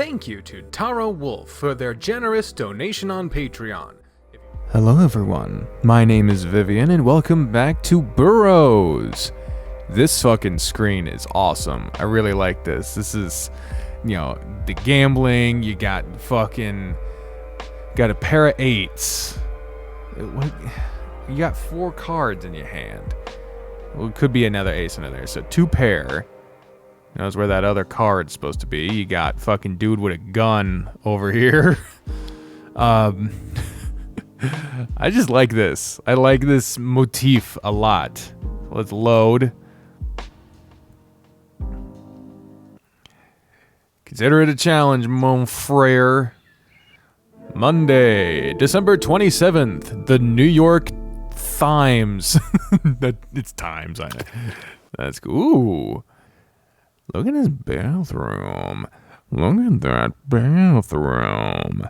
thank you to Taro Wolf for their generous donation on Patreon. Hello everyone, my name is Vivian and welcome back to Burrows. This fucking screen is awesome. I really like this. This is, the gambling, you got a pair of eights. You got 4 cards in your hand. Well, it could be another ace under there, so 2 pair. Knows where that other card's supposed to be. You got fucking dude with a gun over here. I just like this. I like this motif a lot. Let's load. Consider it a challenge, mon frere. Monday, December 27th, the New York Times. It's Times, I know. That's cool. Ooh. Look at his bathroom. Look at that bathroom.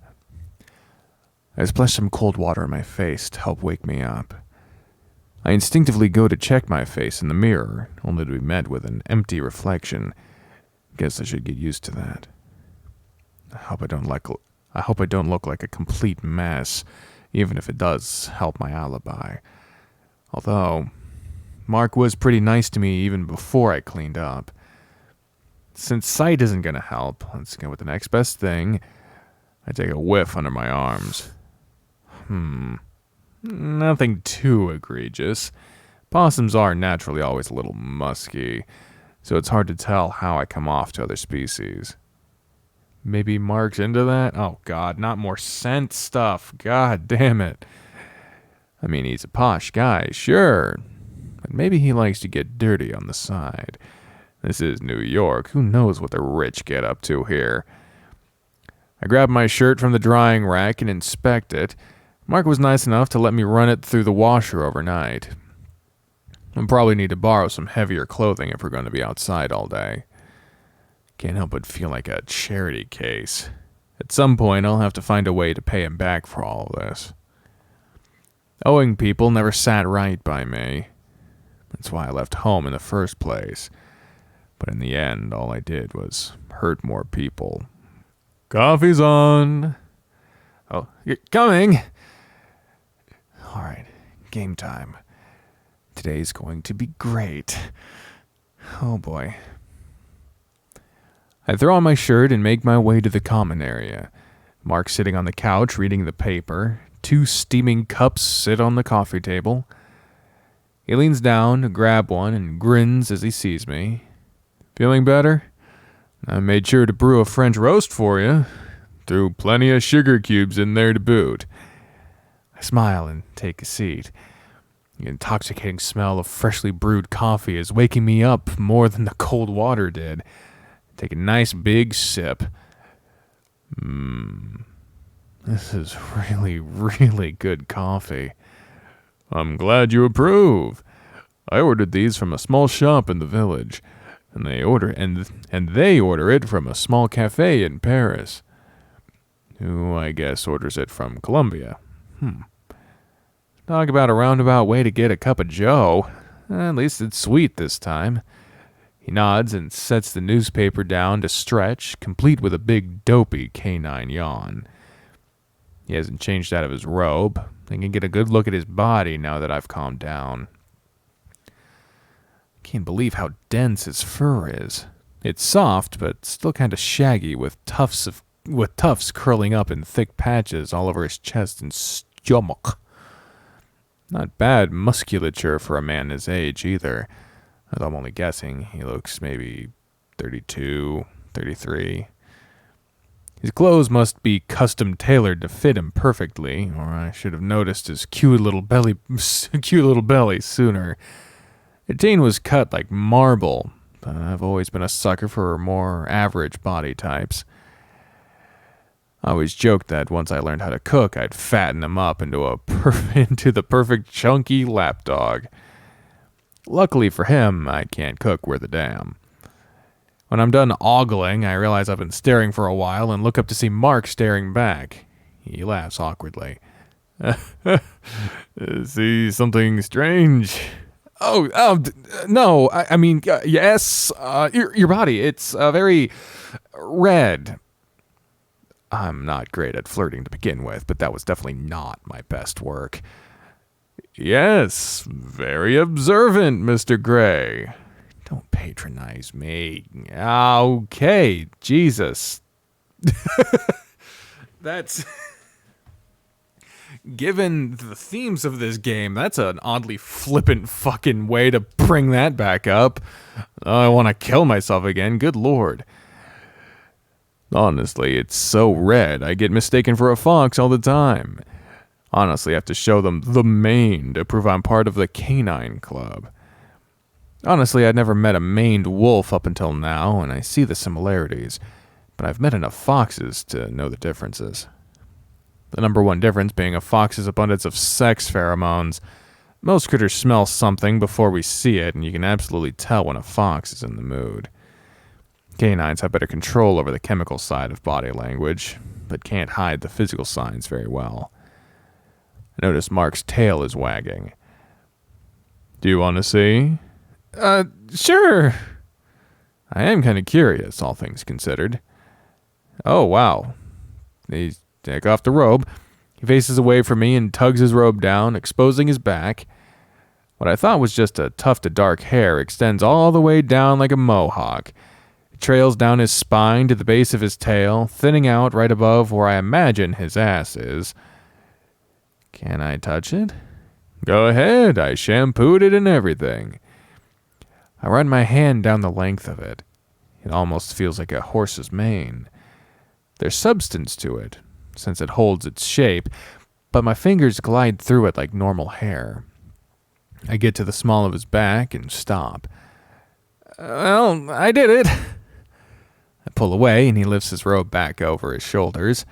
I splashed some cold water in my face to help wake me up. I instinctively go to check my face in the mirror, only to be met with an empty reflection. Guess I should get used to that. I hope I don't look like a complete mess, even if it does help my alibi. Although, Mark was pretty nice to me even before I cleaned up. Since sight isn't going to help, let's go with the next best thing. I take a whiff under my arms. Nothing too egregious. Possums are naturally always a little musky, so it's hard to tell how I come off to other species. Maybe Mark's into that? Oh god, not more scent stuff. God damn it. I mean, he's a posh guy, sure, but maybe he likes to get dirty on the side. This is New York. Who knows what the rich get up to here? I grab my shirt from the drying rack and inspect it. Mark was nice enough to let me run it through the washer overnight. I'll probably need to borrow some heavier clothing if we're going to be outside all day. Can't help but feel like a charity case. At some point, I'll have to find a way to pay him back for all of this. Owing people never sat right by me. That's why I left home in the first place. But in the end, all I did was hurt more people. Coffee's on. Oh, you're coming. All right, game time. Today's going to be great. Oh boy. I throw on my shirt and make my way to the common area. Mark's sitting on the couch reading the paper. 2 steaming cups sit on the coffee table. He leans down to grab one and grins as he sees me. Feeling better? I made sure to brew a French roast for you. Threw plenty of sugar cubes in there to boot. I smile and take a seat. The intoxicating smell of freshly brewed coffee is waking me up more than the cold water did. Take a nice big sip. This is really, really good coffee. I'm glad you approve. I ordered these from a small shop in the village. And they order it from a small cafe in Paris. Who, I guess, orders it from Colombia. Talk about a roundabout way to get a cup of joe. At least it's sweet this time. He nods and sets the newspaper down to stretch, complete with a big dopey canine yawn. He hasn't changed out of his robe. I can get a good look at his body now that I've calmed down. Can't believe how dense his fur is. It's soft, but still kind of shaggy, with tufts curling up in thick patches all over his chest and stomach. Not bad musculature for a man his age, either. Although I'm only guessing, he looks maybe 32, 33. His clothes must be custom tailored to fit him perfectly, or I should have noticed his cute little belly sooner. The teen was cut like marble, but I've always been a sucker for more average body types. I always joked that once I learned how to cook, I'd fatten him up into the perfect chunky lapdog. Luckily for him, I can't cook worth a damn. When I'm done ogling, I realize I've been staring for a while and look up to see Mark staring back. He laughs awkwardly. See something strange? No, yes, your body, it's very red. I'm not great at flirting to begin with, but that was definitely not my best work. Yes, very observant, Mr. Gray. Don't patronize me. Okay, Jesus. That's... Given the themes of this game, that's an oddly flippant fucking way to bring that back up. I want to kill myself again, good lord. Honestly, it's so red, I get mistaken for a fox all the time. Honestly, I have to show them the mane to prove I'm part of the canine club. Honestly, I'd never met a maned wolf up until now, and I see the similarities, but I've met enough foxes to know the differences. The number one difference being a fox's abundance of sex pheromones. Most critters smell something before we see it, and you can absolutely tell when a fox is in the mood. Canines have better control over the chemical side of body language, but can't hide the physical signs very well. I notice Mark's tail is wagging. Do you want to see? Sure. I am kind of curious, all things considered. Oh, wow. He's take off the robe. He faces away from me and tugs his robe down, exposing his back. What I thought was just a tuft of dark hair extends all the way down like a mohawk. It trails down his spine to the base of his tail, thinning out right above where I imagine his ass is. Can I touch it? Go ahead, I shampooed it and everything. I run my hand down the length of it. It almost feels like a horse's mane. There's substance to it, since it holds its shape, but my fingers glide through it like normal hair. I get to the small of his back and stop. Well, I did it. I pull away and he lifts his robe back over his shoulders.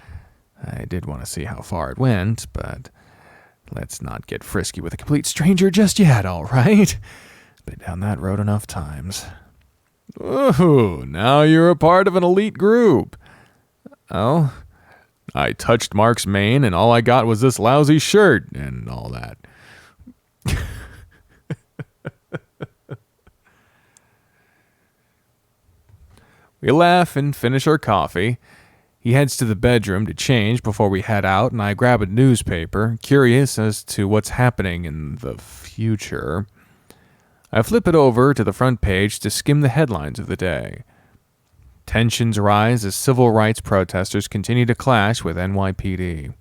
I did want to see how far it went, but let's not get frisky with a complete stranger just yet, all right? Been down that road enough times. Ooh, now you're a part of an elite group. Oh? I touched Mark's mane, and all I got was this lousy shirt and all that. We laugh and finish our coffee. He heads to the bedroom to change before we head out, and I grab a newspaper, curious as to what's happening in the future. I flip it over to the front page to skim the headlines of the day. Tensions rise as civil rights protesters continue to clash with NYPD.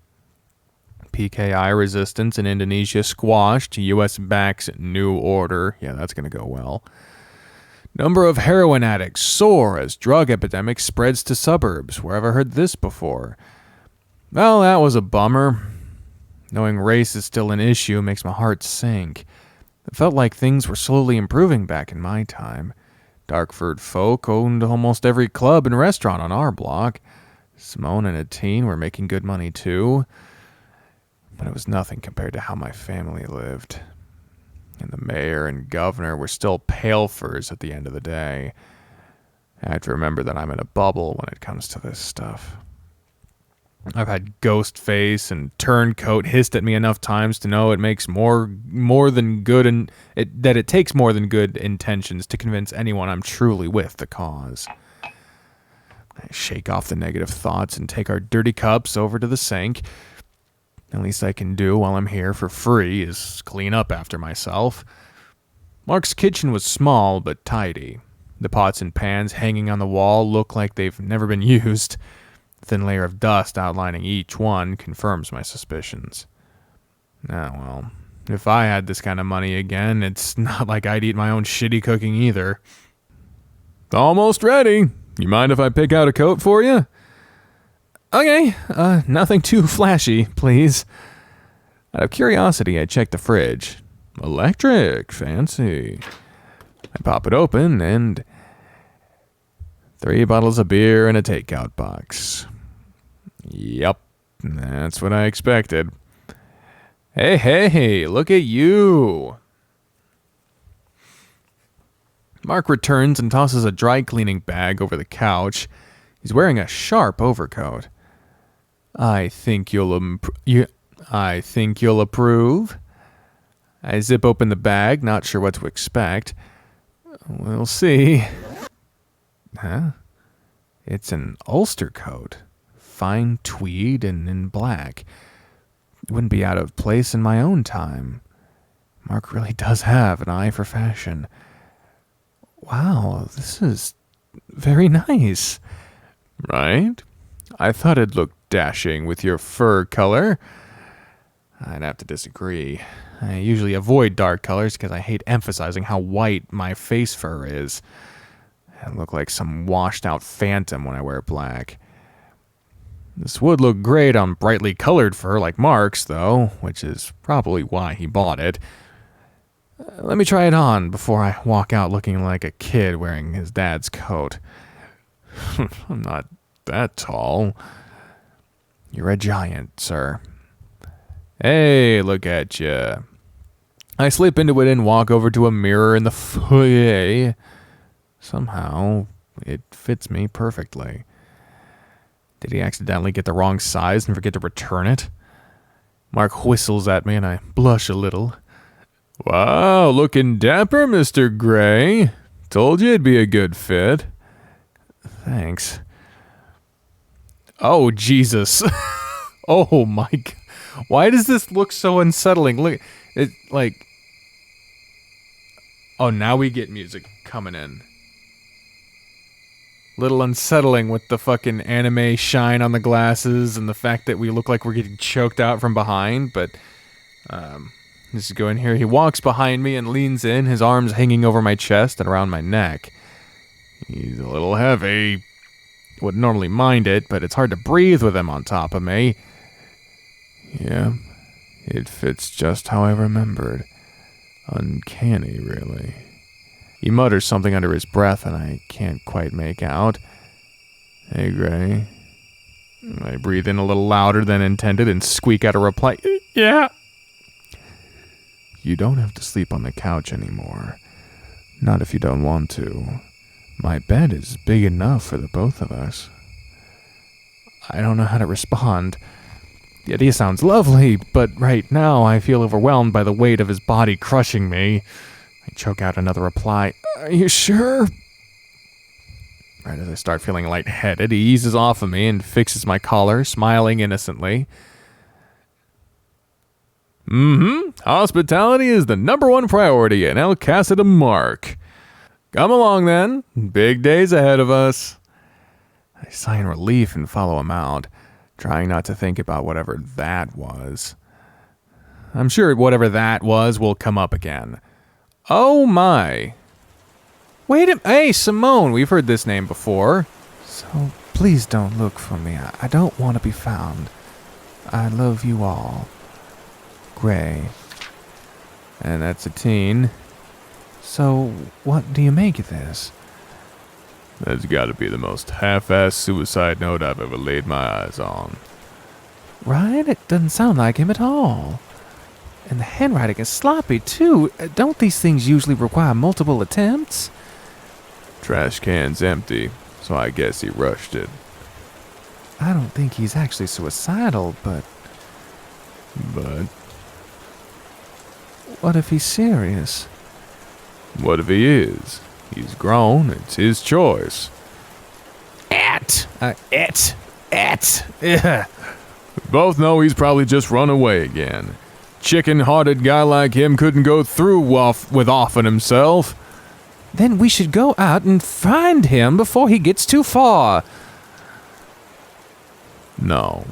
PKI resistance in Indonesia squashed. U.S. backs new order. Yeah, that's going to go well. Number of heroin addicts soar as drug epidemic spreads to suburbs. Where have I heard this before? Well, that was a bummer. Knowing race is still an issue makes my heart sink. It felt like things were slowly improving back in my time. Darkford folk owned almost every club and restaurant on our block. Simone and a teen were making good money too. But it was nothing compared to how my family lived. And the mayor and governor were still palefers at the end of the day. I have to remember that I'm in a bubble when it comes to this stuff. I've had Ghostface and Turncoat hissed at me enough times to know it makes more than good and that it takes more than good intentions to convince anyone I'm truly with the cause. I shake off the negative thoughts and take our dirty cups over to the sink. The least I can do while I'm here for free is clean up after myself. Mark's kitchen was small but tidy. The pots and pans hanging on the wall look like they've never been used. A thin layer of dust outlining each one confirms my suspicions. Ah, well, if I had this kind of money again, it's not like I'd eat my own shitty cooking either. Almost ready. You mind if I pick out a coat for you? Okay, nothing too flashy, please. Out of curiosity, I check the fridge. Electric, fancy. I pop it open and 3 bottles of beer and a takeout box. Yep, that's what I expected. Hey, look at you. Mark returns and tosses a dry cleaning bag over the couch. He's wearing a sharp overcoat. I think you'll approve. I zip open the bag, not sure what to expect. We'll see. Huh? It's an Ulster coat. fine tweed and in black. It wouldn't be out of place in my own time. Mark really does have an eye for fashion. Wow, this is very nice. Right? I thought it'd look dashing with your fur color. I'd have to disagree. I usually avoid dark colors because I hate emphasizing how white my face fur is. I look like some washed-out phantom when I wear black. This would look great on brightly colored fur like Mark's, though, which is probably why he bought it. Let me try it on before I walk out looking like a kid wearing his dad's coat. I'm not that tall. You're a giant, sir. Hey, look at ya. I slip into it and walk over to a mirror in the foyer. Somehow, it fits me perfectly. Did he accidentally get the wrong size and forget to return it? Mark whistles at me and I blush a little. Wow, looking dapper, Mr. Gray. Told you it'd be a good fit. Thanks. Oh, Jesus. Oh, my God. Why does this look so unsettling? Look, it like... Oh, now we get music coming in. Little unsettling with the fucking anime shine on the glasses and the fact that we look like we're getting choked out from behind, but... Let's go in here. He walks behind me and leans in, his arms hanging over my chest and around my neck. He's a little heavy. Wouldn't normally mind it, but it's hard to breathe with him on top of me. Yeah, it fits just how I remembered. Uncanny, really. He mutters something under his breath and I can't quite make out. Hey, Gray. I breathe in a little louder than intended and squeak out a reply. Yeah. You don't have to sleep on the couch anymore. Not if you don't want to. My bed is big enough for the both of us. I don't know how to respond. The idea sounds lovely, but right now I feel overwhelmed by the weight of his body crushing me. I choke out another reply. Are you sure? Right as I start feeling lightheaded, he eases off of me and fixes my collar, smiling innocently. Hospitality is the #1 priority in El Casa de Mark. Come along then. Big days ahead of us. I sigh in relief and follow him out, trying not to think about whatever that was. I'm sure whatever that was will come up again. Oh my. Hey, Simone, we've heard this name before. So please don't look for me. I don't want to be found. I love you all. Gray. And that's a teen. So, what do you make of this? That's gotta be the most half-assed suicide note I've ever laid my eyes on. Right? It doesn't sound like him at all. And the handwriting is sloppy, too. Don't these things usually require multiple attempts? Trash can's empty, so I guess he rushed it. I don't think he's actually suicidal, but... What if he's serious? What if he is? He's grown. It's his choice. Yeah. We both know he's probably just run away again. Chicken-hearted guy like him couldn't go through with offing himself. Then we should go out and find him before he gets too far. No.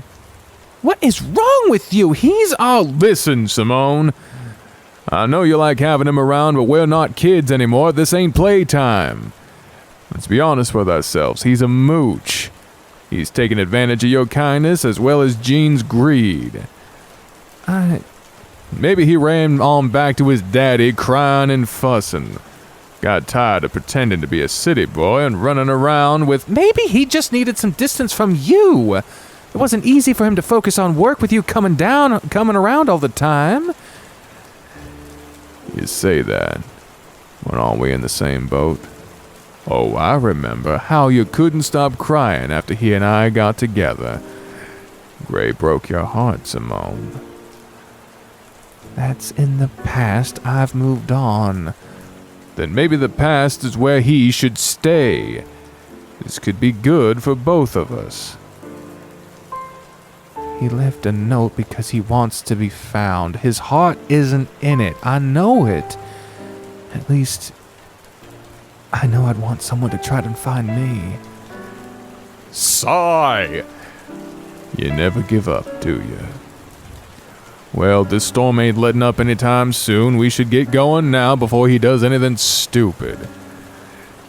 What is wrong with you? He's all... Listen, Simone. I know you like having him around, but we're not kids anymore. This ain't playtime. Let's be honest with ourselves. He's a mooch. He's taking advantage of your kindness as well as Jean's greed. Maybe he ran on back to his daddy crying and fussing. Got tired of pretending to be a city boy and running around with... Maybe he just needed some distance from you. It wasn't easy for him to focus on work with you coming around all the time. You say that, but aren't we in the same boat? Oh, I remember how you couldn't stop crying after he and I got together. Gray broke your heart, Simone. That's in the past. I've moved on. Then maybe the past is where he should stay. This could be good for both of us. He left a note because he wants to be found. His heart isn't in it. I know it. At least, I know I'd want someone to try to find me. Sigh! You never give up, do you? Well, this storm ain't letting up anytime soon. We should get going now before he does anything stupid.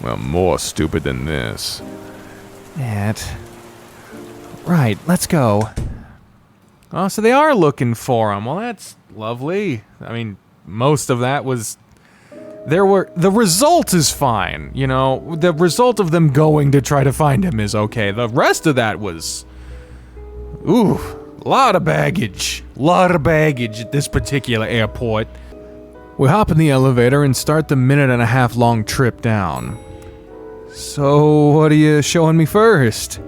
Well, more stupid than this. Matt. Right, let's go. Oh, so they are looking for him. Well, that's lovely. I mean, most of that was... The result is fine, you know? The result of them going to try to find him is okay. The rest of that was... Ooh, a lot of baggage. Lot of baggage at this particular airport. We hop in the elevator and start the 1.5-minute long trip down. So, what are you showing me first?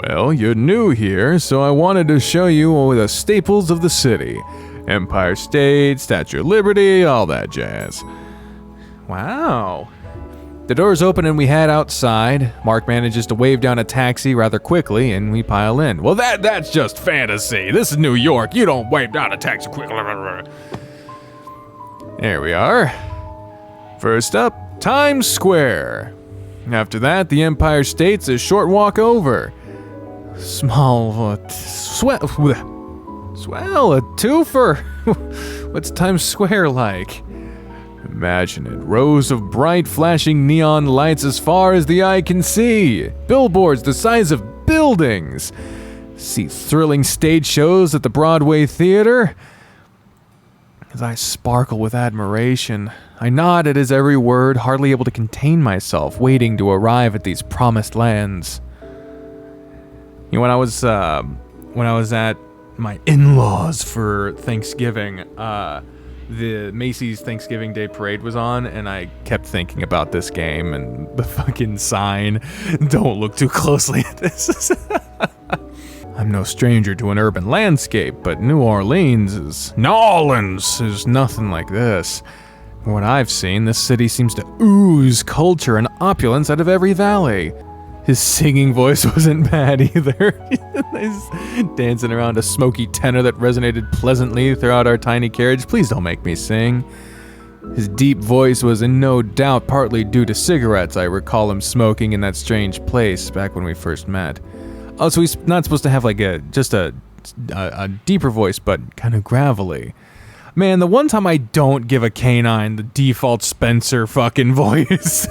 Well, you're new here, so I wanted to show you all the staples of the city. Empire State, Statue of Liberty, all that jazz. Wow. The doors open and we head outside. Mark manages to wave down a taxi rather quickly and we pile in. Well, that's just fantasy. This is New York. You don't wave down a taxi quickly. There we are. First up, Times Square. After that, the Empire State's a short walk over. Small, swell, a twofer. What's Times Square like? Imagine it, rows of bright flashing neon lights as far as the eye can see. Billboards the size of buildings. See thrilling stage shows at the Broadway Theater. As I sparkle with admiration, I nod at his every word, hardly able to contain myself, waiting to arrive at these promised lands. You know, when I was at my in-laws for Thanksgiving, the Macy's Thanksgiving Day Parade was on, and I kept thinking about this game and the fucking sign, don't look too closely at this. I'm no stranger to an urban landscape, but New Orleans is nothing like this. From what I've seen, this city seems to ooze culture and opulence out of every valley. His singing voice wasn't bad either. He's dancing around a smoky tenor that resonated pleasantly throughout our tiny carriage. Please don't make me sing. His deep voice was in no doubt partly due to cigarettes I recall him smoking in that strange place back when we first met. Oh, so he's not supposed to have like a deeper voice, but kind of gravelly. Man, the one time I don't give a canine the default Spencer fucking voice.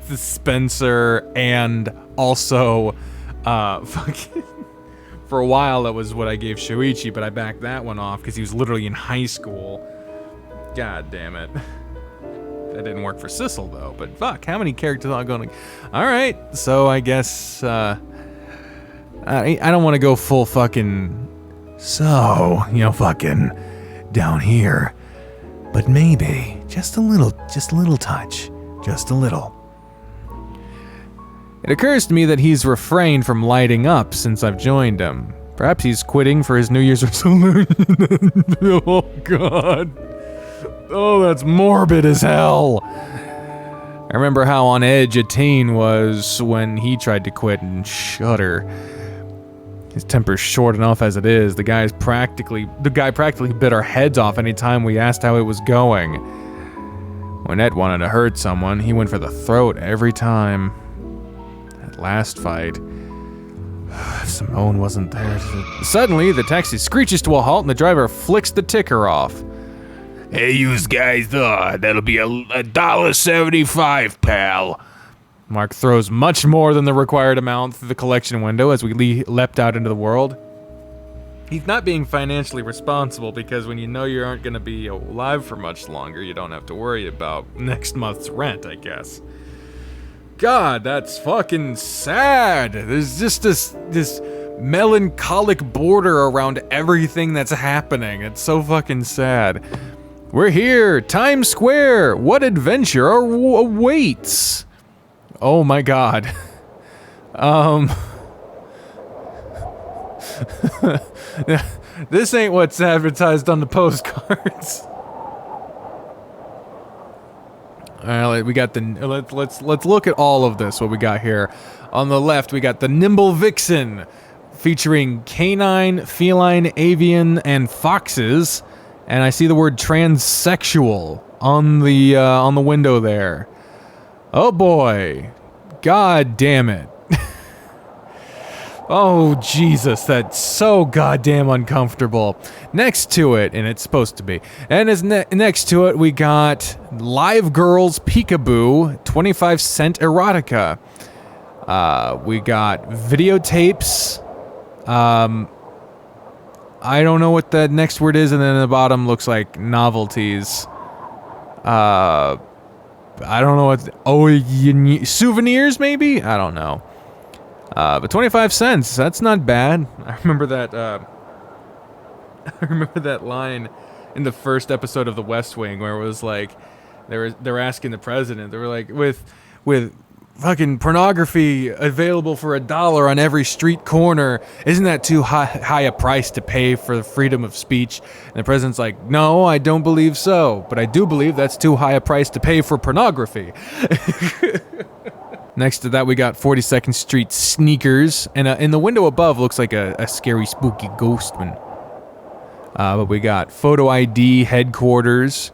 The Spencer, and also, fucking, for a while that was what I gave Shoichi, but I backed that one off because he was literally in high school. God damn it. That didn't work for Sissel though, but fuck, how many characters are going to... Alright, so I guess, I don't want to go full fucking... So, you know, fucking down here. But maybe, just a little touch. Just a little. It occurs to me that he's refrained from lighting up since I've joined him. Perhaps he's quitting for his New Year's resolution. Oh, God. Oh, that's morbid as hell. I remember how on edge a teen was when he tried to quit and shudder. His temper's short enough as it is. The guy practically bit our heads off any time we asked how it was going. When Ed wanted to hurt someone, he went for the throat every time. That last fight, Simone wasn't there. Suddenly, the taxi screeches to a halt and the driver flicks the ticker off. Hey, yous guys, that'll be $1.75, pal. Mark throws much more than the required amount through the collection window as we leapt out into the world. He's not being financially responsible because when you know you aren't going to be alive for much longer, you don't have to worry about next month's rent, I guess. God, that's fucking sad. There's just this melancholic border around everything that's happening. It's so fucking sad. We're here, Times Square. What adventure awaits? Oh my God. This ain't what's advertised on the postcards. Alright, we got let's look at all of this, what we got here. On the left, we got the Nimble Vixen. featuring canine, feline, avian, and foxes. And I see the word transsexual on the window there. Oh boy. God damn it. Oh, Jesus, that's so goddamn uncomfortable. Next to it, and it's supposed to be, and as next to it, we got Live Girls Peekaboo, 25-cent erotica. We got videotapes. I don't know what the next word is, and then at the bottom looks like novelties. I don't know what, souvenirs maybe? I don't know. But 25 cents, that's not bad. I remember that, I remember that line in the first episode of The West Wing where it was like, they were asking the president, they were like, with fucking pornography available for $1 on every street corner, isn't that too high a price to pay for the freedom of speech? And the president's like, no, I don't believe so, but I do believe that's too high a price to pay for pornography. Next to that, we got 42nd Street sneakers, and in the window above looks like a scary, spooky ghost one. But we got photo ID headquarters,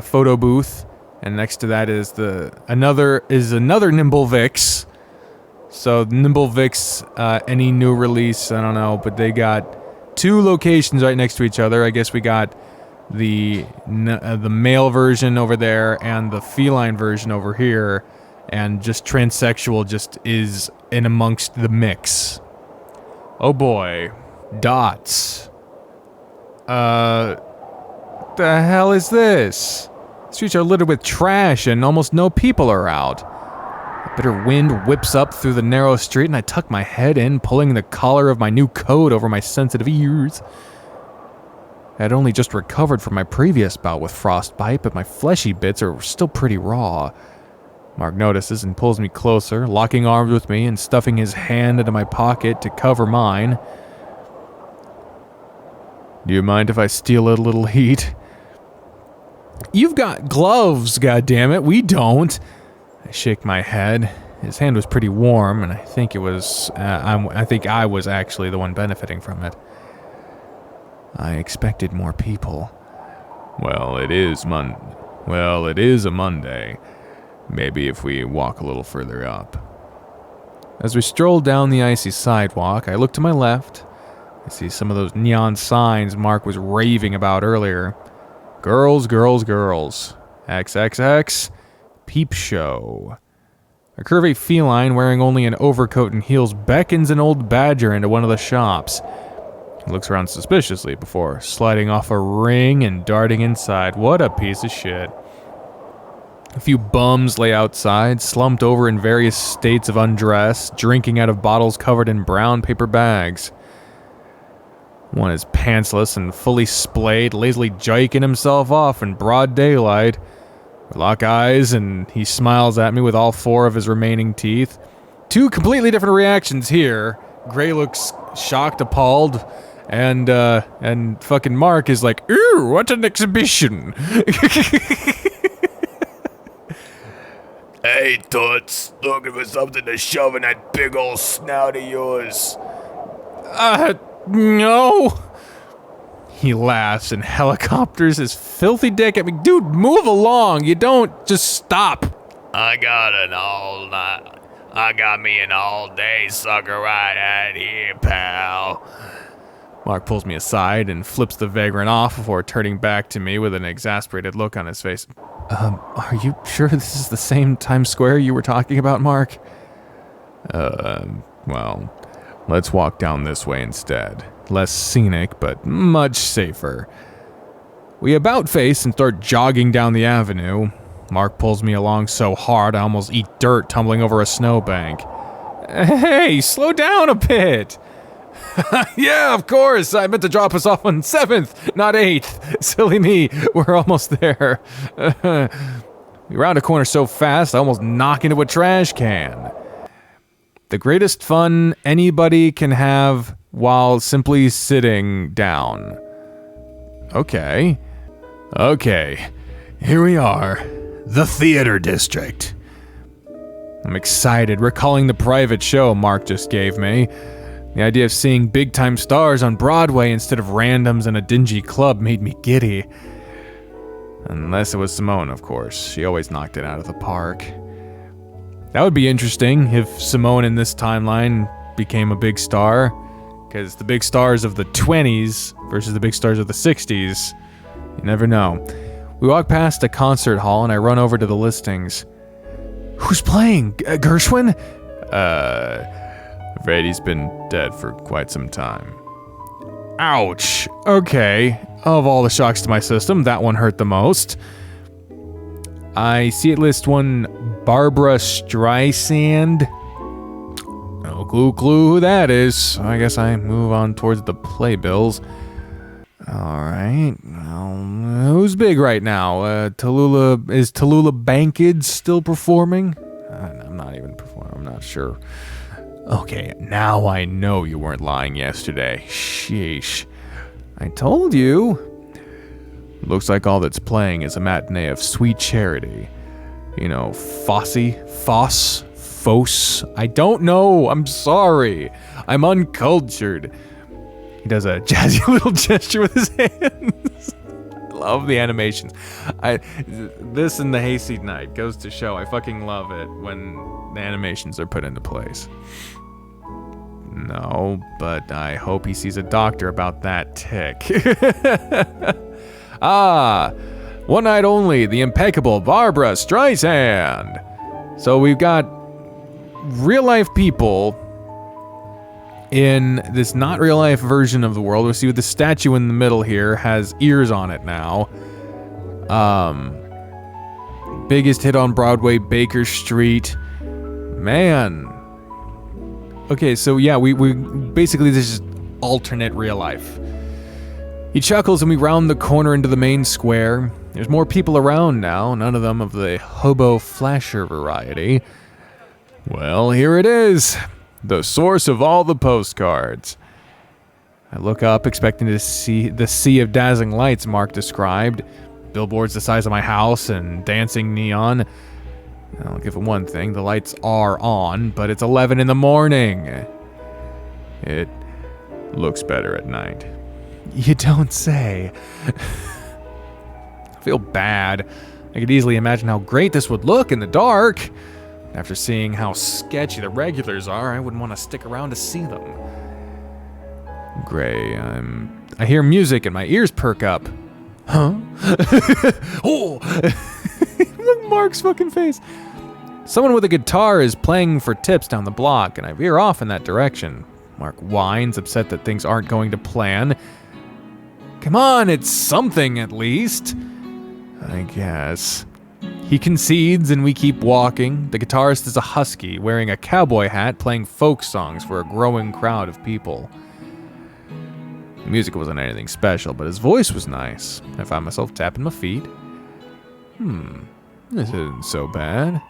photo booth, and next to that is another Nimble Vix. So Nimble Vix, any new release, I don't know, but they got 2 locations right next to each other. I guess we got the male version over there and the feline version over here. And just transsexual just is in amongst the mix. Oh boy. Dots. The hell is this? Streets are littered with trash and almost no people are out. A bitter wind whips up through the narrow street and I tuck my head in, pulling the collar of my new coat over my sensitive ears. I had only just recovered from my previous bout with frostbite, but my fleshy bits are still pretty raw. Mark notices and pulls me closer, locking arms with me and stuffing his hand into my pocket to cover mine. Do you mind if I steal a little heat? You've got gloves, goddammit. We don't. I shake my head. His hand was pretty warm, and I think I was actually the one benefiting from it. I expected more people. Well, it is a Monday. Maybe if we walk a little further up. As we stroll down the icy sidewalk, I look to my left. I see some of those neon signs Mark was raving about earlier. Girls, girls, girls. XXX. Peep show. A curvy feline wearing only an overcoat and heels beckons an old badger into one of the shops. He looks around suspiciously before sliding off a ring and darting inside. What a piece of shit. A few bums lay outside, slumped over in various states of undress, drinking out of bottles covered in brown paper bags. One is pantsless and fully splayed, lazily jiking himself off in broad daylight. We lock eyes, and he smiles at me with all 4 of his remaining teeth. 2 completely different reactions here. Gray looks shocked, appalled, and fucking Mark is like, "Ew, what an exhibition!" Hey, Toots, looking for something to shove in that big old snout of yours? No. He laughs and helicopters his filthy dick at me. Dude, move along. You don't just stop. I got me an all-day sucker right out here, pal. Mark pulls me aside and flips the vagrant off before turning back to me with an exasperated look on his face. Are you sure this is the same Times Square you were talking about, Mark? Well, let's walk down this way instead. Less scenic, but much safer. We about face and start jogging down the avenue. Mark pulls me along so hard I almost eat dirt tumbling over a snowbank. Hey, slow down a bit! Yeah, of course. I meant to drop us off on 7th, not 8th. Silly me. We're almost there. We round a corner so fast, I almost knock into a trash can. The greatest fun anybody can have while simply sitting down. Okay. Here we are. The theater district. I'm excited, recalling the private show Mark just gave me. The idea of seeing big-time stars on Broadway instead of randoms in a dingy club made me giddy. Unless it was Simone, of course. She always knocked it out of the park. That would be interesting if Simone in this timeline became a big star. Because the big stars of the 20s versus the big stars of the 60s, you never know. We walk past a concert hall and I run over to the listings. Who's playing? Gershwin? Afraid he's been dead for quite some time. Ouch. Okay. Of all the shocks to my system, that one hurt the most. I see it list one Barbara Streisand. No clue who that is. I guess I move on towards the playbills. Alright. Well, who's big right now? Is Tallulah Bankhead still performing? I'm not even performing. I'm not sure. Okay, now I know you weren't lying yesterday. Sheesh. I told you. Looks like all that's playing is a matinee of Sweet Charity. You know, Fosse. I don't know. I'm sorry. I'm uncultured. He does a jazzy little gesture with his hands. I love the animations. This and the Hayseed Night goes to show I fucking love it when the animations are put into place. No, but I hope he sees a doctor about that tick. One night only, the impeccable Barbara Streisand. So we've got real life people in this not real life version of the world. We see the statue in the middle here has ears on it now. Biggest hit on Broadway, Baker Street. Man. Okay, so yeah, we basically this is alternate real life. He chuckles and we round the corner into the main square. There's more people around now, none of them of the hobo flasher variety. Well, here it is. The source of all the postcards. I look up, expecting to see the sea of dazzling lights Mark described. Billboards the size of my house and dancing neon. I'll give it one thing, the lights are on, but it's 11 in the morning. It looks better at night. You don't say. I feel bad. I could easily imagine how great this would look in the dark. After seeing how sketchy the regulars are, I wouldn't want to stick around to see them. Gray, I hear music and my ears perk up. Huh? Oh! Look, Mark's fucking face. Someone with a guitar is playing for tips down the block, and I veer off in that direction. Mark whines, upset that things aren't going to plan. Come on, it's something at least. I guess. He concedes and we keep walking. The guitarist is a husky, wearing a cowboy hat, playing folk songs for a growing crowd of people. The music wasn't anything special, but his voice was nice. I found myself tapping my feet. This isn't so bad.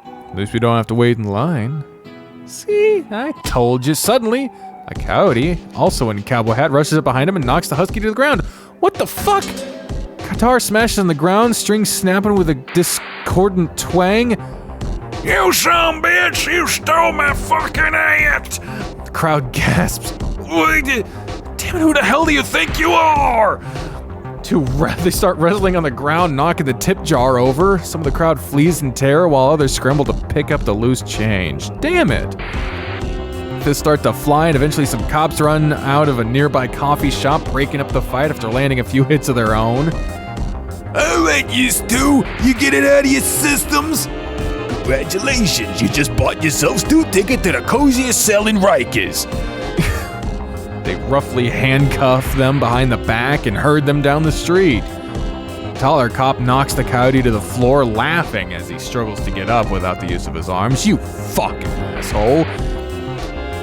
At least we don't have to wait in line. See, I told you. Suddenly, a coyote, also in a cowboy hat, rushes up behind him and knocks the husky to the ground. What the fuck? Guitar smashes on the ground, strings snapping with a discordant twang. You son of a bitch, you stole my fucking hat! The crowd gasps. Damn it, who the hell do you think you are? They start wrestling on the ground, knocking the tip jar over. Some of the crowd flees in terror while others scramble to pick up the loose change. Damn it! Fists start to fly and eventually some cops run out of a nearby coffee shop, breaking up the fight after landing a few hits of their own. Alright, you two, you get it out of your systems? Congratulations, you just bought yourselves 2 tickets to the coziest cell in Rikers. They roughly handcuff them behind the back and herd them down the street. The taller cop knocks the coyote to the floor, laughing as he struggles to get up without the use of his arms. You fucking asshole.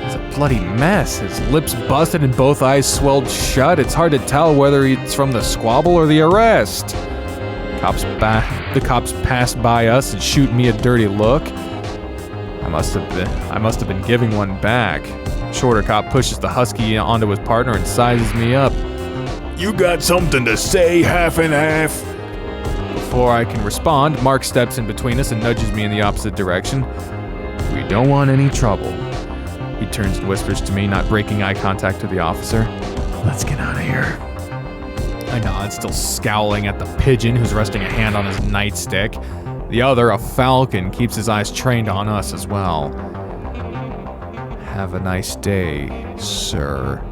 It's a bloody mess. His lips busted and both eyes swelled shut. It's hard to tell whether it's from the squabble or the arrest. The cops pass by us and shoot me a dirty look. I must have been giving one back. Shorter cop pushes the husky onto his partner and sizes me up. You got something to say, half and half? Before I can respond, Mark steps in between us and nudges me in the opposite direction. We don't want any trouble. He turns and whispers to me, not breaking eye contact with the officer. Let's get out of here. I nod, still scowling at the pigeon who's resting a hand on his nightstick. The other, a falcon, keeps his eyes trained on us as well. Have a nice day, sir.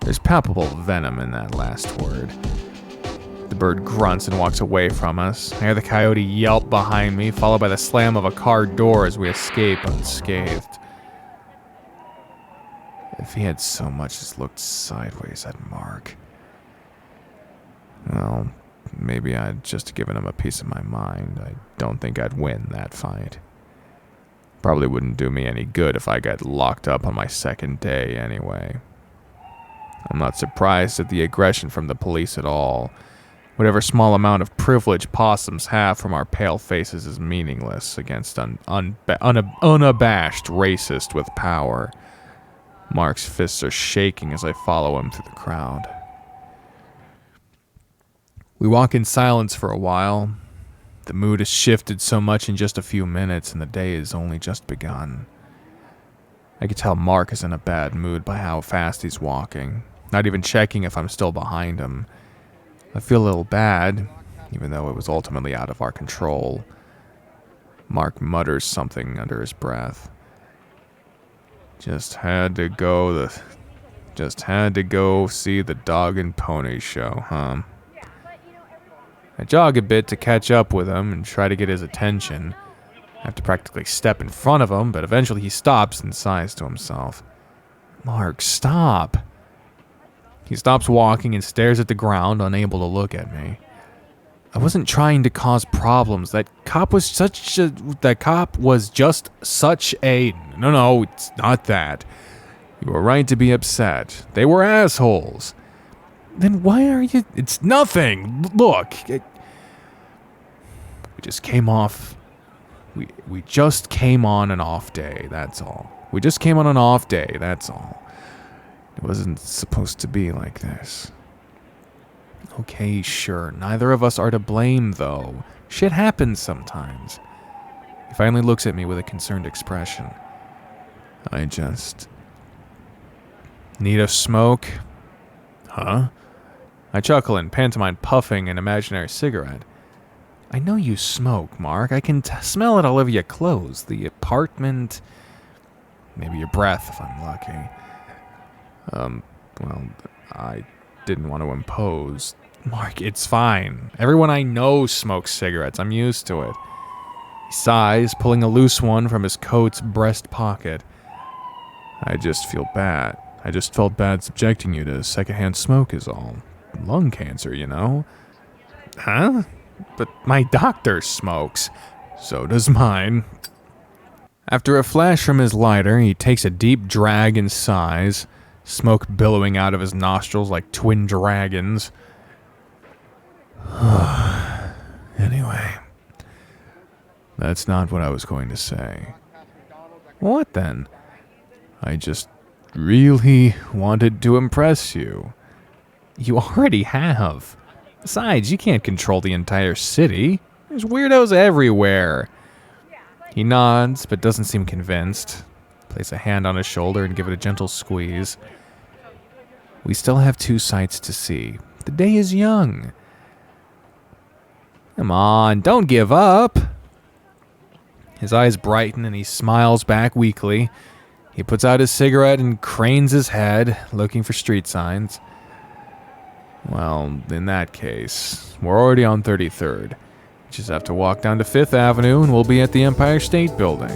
There's palpable venom in that last word. The bird grunts and walks away from us. I hear the coyote yelp behind me, followed by the slam of a car door as we escape unscathed. If he had so much as looked sideways at Mark, well, maybe I'd just given him a piece of my mind. I don't think I'd win that fight. Probably wouldn't do me any good if I got locked up on my second day anyway. I'm not surprised at the aggression from the police at all. Whatever small amount of privilege possums have from our pale faces is meaningless against unabashed racist with power. Mark's fists are shaking as I follow him through the crowd. We walk in silence for a while. The mood has shifted so much in just a few minutes, and the day has only just begun. I can tell Mark is in a bad mood by how fast he's walking, not even checking if I'm still behind him. I feel a little bad, even though it was ultimately out of our control. Mark mutters something under his breath. Just had to go see the dog and pony show, huh? I jog a bit to catch up with him and try to get his attention. I have to practically step in front of him, but eventually he stops and sighs to himself. Mark, stop. He stops walking and stares at the ground, unable to look at me. I wasn't trying to cause problems. That cop was just such a... No, it's not that. You were right to be upset. They were assholes. Then why are you... It's nothing. Look. We just came off... We just came on an off day, that's all. We just came on an off day, that's all. It wasn't supposed to be like this. Okay, sure. Neither of us are to blame, though. Shit happens sometimes. He finally looks at me with a concerned expression. I just... Need a smoke? Huh? I chuckle and pantomime puffing an imaginary cigarette. I know you smoke, Mark. I can smell it all over your clothes. The apartment... Maybe your breath, if I'm lucky. Well, I didn't want to impose. Mark, it's fine. Everyone I know smokes cigarettes. I'm used to it. He sighs, pulling a loose one from his coat's breast pocket. I just feel bad. I just felt bad subjecting you to secondhand smoke is all. Lung cancer, you know? Huh? But my doctor smokes. So does mine. After a flash from his lighter, he takes a deep drag and sighs, smoke billowing out of his nostrils like twin dragons. Anyway, that's not what I was going to say. What then? I just really wanted to impress you. You already have. Besides, you can't control the entire city. There's weirdos everywhere. He nods, but doesn't seem convinced. Place a hand on his shoulder and give it a gentle squeeze. We still have 2 sights to see. The day is young. Come on, don't give up. His eyes brighten and he smiles back weakly. He puts out his cigarette and cranes his head, looking for street signs. Well, in that case, we're already on 33rd. Just have to walk down to 5th Avenue and we'll be at the Empire State Building.